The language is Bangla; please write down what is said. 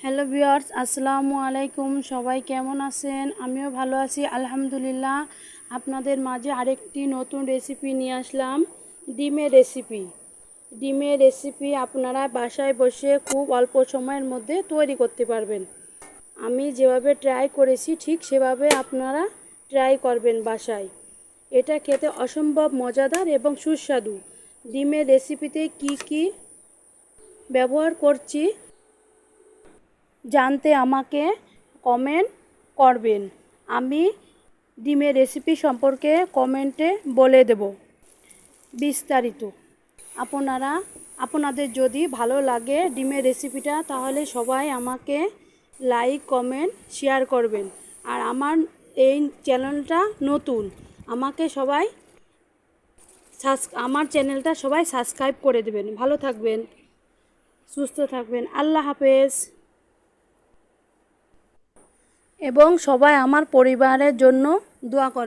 হ্যালো ভিউয়ার্স, আসসালামু আলাইকুম। সবাই কেমন আছেন? আমিও ভালো আছি আলহামদুলিল্লাহ। আপনাদের মাঝে আরেকটি নতুন রেসিপি নিয়ে আসলাম, ডিমের রেসিপি আপনারা বাসায় বসে খুব অল্প সময়ের মধ্যে তৈরি করতে পারবেন। আমি যেভাবে ট্রাই করেছি ঠিক সেভাবে আপনারা ট্রাই করবেন বাসায়। এটা খেতে অসম্ভব মজাদার এবং সুস্বাদু। ডিমের রেসিপিতে কি কি ব্যবহার করছি জানতে আমাকে কমেন্ট করবেন। আমি ডিমের রেসিপি সম্পর্কে কমেন্টে বলে দেব বিস্তারিত। আপনাদের যদি ভালো লাগে ডিমের রেসিপিটা, তাহলে সবাই আমাকে লাইক কমেন্ট শেয়ার করবেন। আর আমার এই চ্যানেলটা নতুন, আমাকে সবাই আমার চ্যানেলটা সবাই সাবস্ক্রাইব করে দেবেন। ভালো থাকবেন, সুস্থ থাকবেন। আল্লাহ হাফেজ। এবং সবাই আমার পরিবারের জন্য দোয়া করবেন।